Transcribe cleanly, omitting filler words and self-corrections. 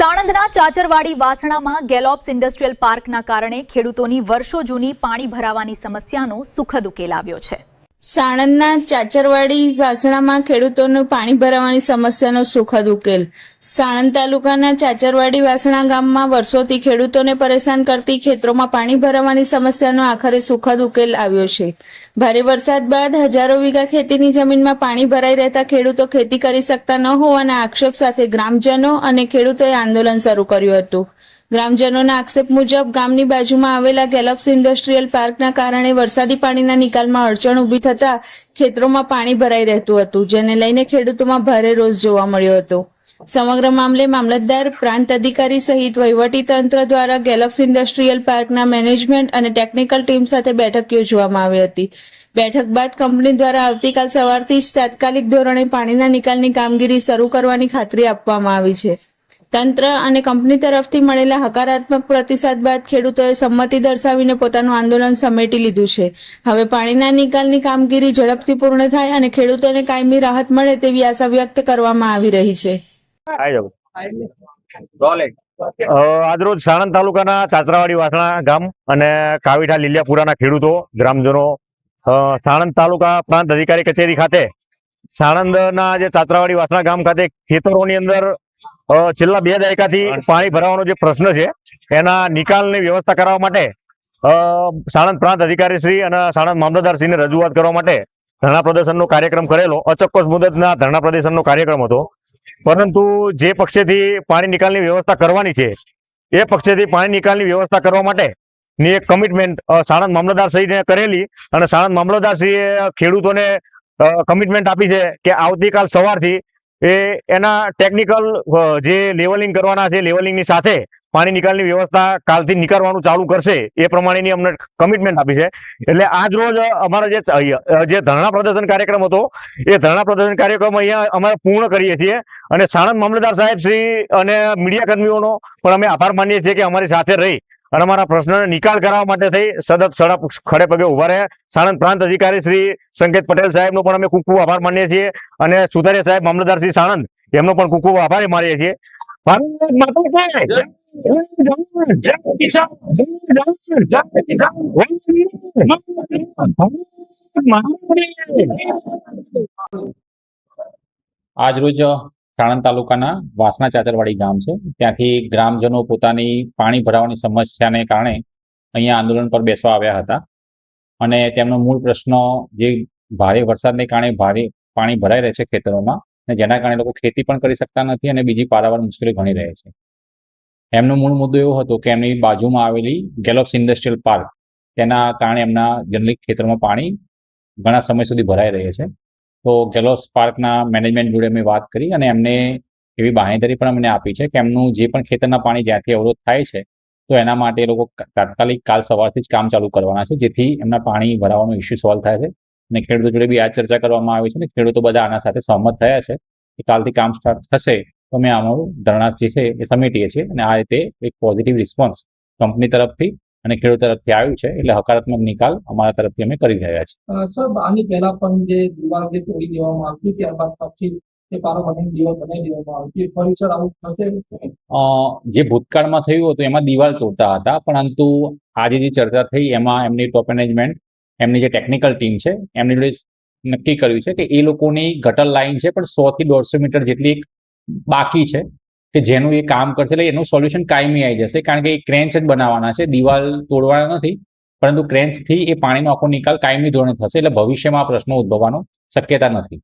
સાણંદના ચાચરવાડી વાસણામાં Galops industrial પાર્કના કારણે ખેડૂતોની વર્ષો જૂની પાણી ભરાવાની સમસ્યાનો સુખદ ઉકેલ આવ્યો છે। સાણંદના ચાચરવાડી વાસણામાં ખેડૂતોનું પાણી ભરાવાની સમસ્યાનો સુખદ ઉકેલ। સાણંદ તાલુકાના ચાચરવાડી વાસણા ગામમાં વર્ષોથી ખેડૂતોને પરેશાન કરતી ખેતરોમાં પાણી ભરાવાની સમસ્યાનો આખરે સુખદ ઉકેલ આવ્યો છે। ભારે વરસાદ બાદ હજારો વીઘા ખેતીની જમીનમાં પાણી ભરાઈ રહેતા ખેડૂતો ખેતી કરી શકતા ન હોવાના આક્ષેપ સાથે ગ્રામજનો અને ખેડૂતોએ આંદોલન શરૂ કર્યું હતું। ગ્રામજનોના આક્ષેપ મુજબ ગામની બાજુમાં આવેલા ગેલોપ્સ ઇન્ડસ્ટ્રીયલ પાર્કના કારણે વરસાદી પાણીના નિકાલમાં અડચણ ઊભી થતા ખેતરોમાં પાણી ભરાઈ રહેતું હતું, જેને લઈને ખેડૂતોમાં ભારે રોષ જોવા મળ્યો હતો। સમગ્ર મામલે મામલતદાર, પ્રાંત અધિકારી સહિત વહીવટી તંત્ર દ્વારા ગેલોપ્સ ઇન્ડસ્ટ્રીયલ પાર્કના મેનેજમેન્ટ અને ટેકનિકલ ટીમ સાથે બેઠક યોજવામાં આવી હતી। બેઠક બાદ કંપની દ્વારા આવતીકાલ સવારથી જ તાત્કાલિક ધોરણે પાણીના નિકાલની કામગીરી શરૂ કરવાની ખાતરી આપવામાં આવી છે। તંત્ર અને કંપની તરફથી મળેલા હકારાત્મક પ્રતિસાદ બાદ ખેડૂતોએ સંમતિ દર્શાવીને પોતાનું આંદોલન સમેટી લીધું છે। હવે પાણીના નિકાલની કામગીરી ઝડપથી પૂર્ણ થાય અને ખેડૂતોને કાયમી રાહત મળે તેવી આશા વ્યક્ત કરવામાં આવી રહી છે। આજરોજ સાણંદ તાલુકાના ચાચરાવાડી વાસણા ગામ અને કાવીઠા લીલિયાપુરાના ખેડૂતો ગ્રામજનો સાણંદ તાલુકા પ્રાંત અધિકારી કચેરી ખાતે સાણંદના જે ચાચરાવાડી વાસણા ગામ ખાતે ખેતરોની અંદર છેલ્લા 2 દાયકાથી પાણી ભરાવાનો જે પ્રશ્ન છે એના નિકાલની વ્યવસ્થા કરવા માટે સાણંદ પ્રાંત અધિકારી શ્રી અને સાણંદ મામલતદારશ્રીને રજૂઆત કરવા માટે ધરણા પ્રદર્શનનો કાર્યક્રમ કરેલો। અચોક્કસ મુદતના ધરણા પ્રદર્શનનો કાર્યક્રમ હતો, પરંતુ જે પક્ષેથી પાણી નિકાલની વ્યવસ્થા કરવાની છે એ પક્ષેથી પાણી નિકાલની વ્યવસ્થા કરવા માટે ની એક કમિટમેન્ટ સાણંદ મામલતદારશ્રીને કરેલી અને સાણંદ મામલતદારશ્રીએ ખેડૂતોને કમિટમેન્ટ આપી છે કે આવતીકાલ સવારથી એના ટેકનિકલ જે લેવલિંગ કરવાના છે, લેવલિંગની સાથે પાણી નિકાલની વ્યવસ્થા કાલથી નીકળવાનું ચાલુ કરશે એ પ્રમાણેની અમને કમિટમેન્ટ આપી છે। એટલે આજ રોજ અમારા જે ધરણા પ્રદર્શન કાર્યક્રમ હતો એ ધરણા પ્રદર્શન કાર્યક્રમ અહીંયા અમે પૂર્ણ કરીએ છીએ અને સાણંદ મામલતદાર સાહેબ શ્રી અને મીડિયા કર્મીઓનો પણ અમે આભાર માનીએ છીએ કે અમારી સાથે રહી અને અમારા પ્રશ્નનો નિકાલ કરવા માટે થઈ સતત ખડે પગે ઉભા રહ્યા। સાણંદ પ્રાંત અધિકારી શ્રી સંકેત પટેલ સાહેબનો પણ અમે ખૂબ ખૂબ આભાર માનીએ છીએ અને સુધારિયા સાહેબ મામલતદાર શ્રી સાણંદ એમનો પણ ખૂબ ખૂબ આભાર માનીએ છીએ। આજ રોજ સાણંદ તાલુકાના વાસણા ચાચરવાડી ગામ છે, ત્યાંથી ગ્રામજનો પોતાની પાણી ભરાવાની સમસ્યાને કારણે અહીંયા આંદોલન પર બેસવા આવ્યા હતા અને તેમનો મૂળ પ્રશ્ન જે ભારે વરસાદને કારણે ભારે પાણી ભરાઈ રહે છે ખેતરોમાં અને જેના કારણે લોકો ખેતી પણ કરી શકતા નથી અને બીજી પારાવાર મુશ્કેલી ઘણી રહે છે। એમનો મૂળ મુદ્દો એવો હતો કે એમની બાજુમાં આવેલી ગેલોપ્સ ઇન્ડસ્ટ્રીયલ પાર્ક તેના કારણે એમના જનરલી ખેતરોમાં પાણી ઘણા સમય સુધી ભરાઈ રહે છે। તો ગેલોપ્સ પાર્કના મેનેજમેન્ટ જોડે અમે વાત કરી અને એમને એવી બાંહેધરી પણ અમને આપી છે કે એમનું જે પણ ખેતરના પાણી જ્યાંથી અવરોધ થાય છે તો એના માટે એ લોકો તાત્કાલિક કાલ સવારથી જ કામ ચાલુ કરવાના છે, જેથી એમના પાણી ભરાવાનો ઇસ્યુ સોલ્વ થાય છે। અને ખેડૂતો જોડે બી આ ચર્ચા કરવામાં આવી છે અને ખેડૂતો બધા આના સાથે સહમત થયા છે કે કાલથી કામ સ્ટાર્ટ થશે તો અમે અમારું ધરણા જે છે એ સમેટીએ છીએ અને આ રીતે એક પોઝિટિવ રિસ્પોન્સ કંપની તરફથી અને ખેડૂત તરફથી આવ્યું છે, એટલે હકારાત્મક નિકાલ અમારા તરફથી અમે કરી રહ્યા છીએ। સર, આની પહેલા પણ જે દિવાલ જે તોડી દેવામાં આવતી ત્યારબાદ પછી એ પારોમાંથી દિવાલ બનાવી દેવામાં આવતી, ફરી સર આવું થશે? જે ભૂતકાળમાં થયું હતું એમાં દિવાલ તોડતા હતા, પરંતુ આજે જે ચર્ચા થઈ એમાં એમની ટોપ મેનેજમેન્ટ, એમની જે ટેકનિકલ ટીમ છે એમની જોડે નક્કી કર્યું છે કે એ લોકોની ગટર લાઈન છે પણ 100 થી 150 મીટર જેટલી બાકી છે કે જેનું એ કામ કરશે, એટલે એનું સોલ્યુશન કાયમી આવી જશે, કારણ કે એ ક્રેન્ચ જ બનાવવાના છે, દિવાલ તોડવાના નથી, પરંતુ ક્રેન્ચથી એ પાણીનો આખો નિકાલ કાયમી ધોરણે થશે, એટલે ભવિષ્યમાં આ પ્રશ્નો ઉદ્ભવવાનો શક્યતા નથી।